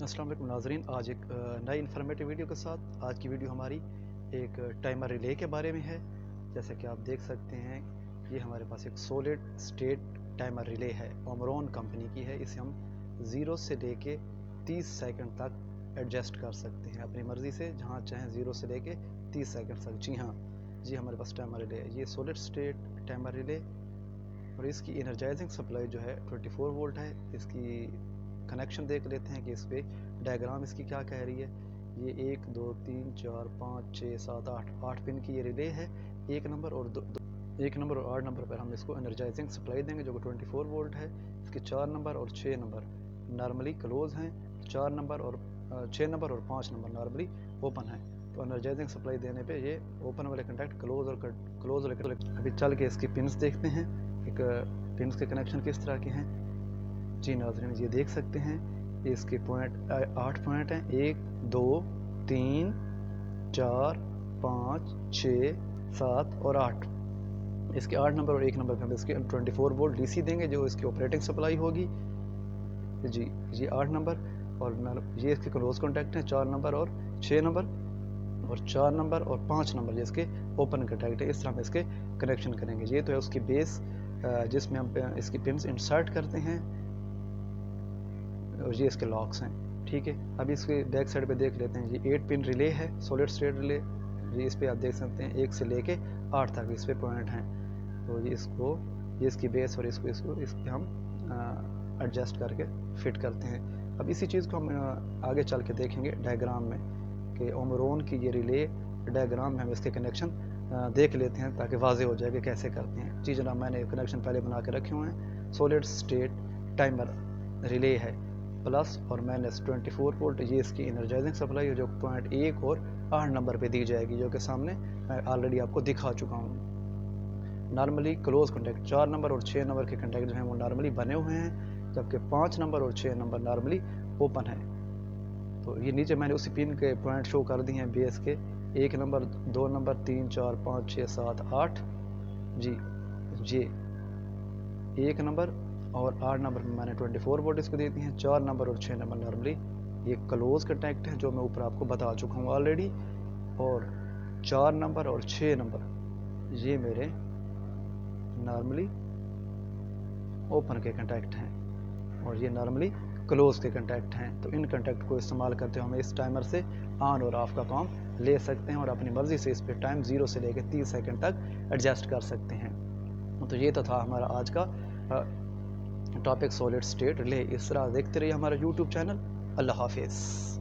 अस्सलाम वालेकुम नाज़रीन, आज एक नई इन्फॉर्मेटिव वीडियो के साथ। आज की वीडियो हमारी एक टाइमर रिले के बारे में है। जैसे कि आप देख सकते हैं, ये हमारे पास एक सॉलिड स्टेट टाइमर रिले है, ओमरॉन कंपनी की है। इसे हम 0 से लेके 30 सेकंड तक एडजस्ट कर सकते हैं अपनी मर्ज़ी से, जहाँ चाहें 0 से लेके 30 सेकंड तक। जी हाँ, जी हमारे पास टाइमर रिले है। ये सॉलिड स्टेट टाइमर रिले और इसकी एनर्जाइजिंग सप्लाई जो है 24 वोल्ट है। इसकी कनेक्शन देख लेते हैं कि इस पे डायग्राम इसकी क्या कह रही है। ये 1 2 3 4 5 6 7 8 पिन की ये रिले है। एक नंबर और 8 नंबर पर हम इसको एनर्जाइजिंग सप्लाई देंगे जो कि 24 वोल्ट है। इसके 4 नंबर और 6 नंबर नॉर्मली क्लोज हैं, 4 नंबर और 6 नंबर और 5 नंबर नॉर्मली ओपन है। तो एनर्जाइजिंग सप्लाई देने पे ये ओपन वाले कंटैक्ट क्लोज वाले। अभी चल के इसकी पिन्स देखते हैं, एक पिन्स के कनेक्शन किस तरह के हैं। जी नाज़रीन, ये देख सकते हैं, इसके पॉइंट 8 पॉइंट हैं, 1 2 3 4 5 6 7 और 8। इसके 8 नंबर और 1 नंबर पे हम इसके 24 वोल्ट डीसी देंगे जो इसकी ऑपरेटिंग सप्लाई होगी। जी ये 8 नंबर और ये इसके क्लोज कॉन्टैक्ट हैं, 4 नंबर और 6 नंबर और 4 नंबर और 5 नंबर ये इसके ओपन कॉन्टैक्ट है। इस तरह हम इसके कनेक्शन करेंगे। ये तो है उसकी बेस जिसमें हम इसकी पिन्स इंसर्ट करते हैं और ये इसके लॉक्स हैं। ठीक है, अब इसके बैक साइड पे देख लेते हैं। ये 8 पिन रिले है, सॉलिड स्टेट रिले। ये इस पे आप देख सकते हैं 1 से लेके 8 तक इस पे पॉइंट हैं। तो ये इसकी बेस और इस पे हम एडजस्ट करके फिट करते हैं। अब इसी चीज़ को हम आगे चल के देखेंगे डायग्राम में कि ओमरॉन की ये रिले डायग्राम में हम इसके कनेक्शन देख लेते हैं ताकि वाजे हो जाए कि कैसे करते हैं। जी जनाब, मैंने कनेक्शन पहले बना के रखे हुए हैं। सॉलिड स्टेट टाइमर रिले है, प्लस और माइनस 24 वोल्ट ये इसकी एनर्जाइजिंग सप्लाई है जो पॉइंट 1 और 8 नंबर पे दी जाएगी, जो कि सामने मैं ऑलरेडी आपको दिखा चुका हूँ। नॉर्मली क्लोज कॉन्टैक्ट 4 नंबर और 6 नंबर के कॉन्टैक्ट जो हैं वो नॉर्मली बने हुए हैं, जबकि 5 नंबर और 6 नंबर नॉर्मली ओपन है। तो ये नीचे मैंने उसी पिन के पॉइंट शो कर दिए हैं बेस के, 1 नंबर 2 नंबर 3 4 5 6 7 8। जी ये 1 नंबर और 8 नंबर में मैंने 24 वोल्ट इसको देती हैं। 4 नंबर और 6 नंबर नॉर्मली ये क्लोज कॉन्टैक्ट है जो मैं ऊपर आपको बता चुका हूँ ऑलरेडी। और 4 नंबर और 6 नंबर ये मेरे नॉर्मली ओपन के कॉन्टैक्ट हैं और ये नॉर्मली क्लोज के कॉन्टैक्ट हैं। तो इन कॉन्टैक्ट को इस्तेमाल करते हुए हम इस टाइमर से ऑन और ऑफ का काम ले सकते हैं और अपनी मर्ज़ी से इस पर टाइम 0 से लेकर 30 सेकंड तक एडजस्ट कर सकते हैं। तो ये तो था हमारा आज का टॉपिक सॉलिड स्टेट रिले। इस तरह देखते रहिए हमारा यूट्यूब चैनल। अल्लाह हाफिज़।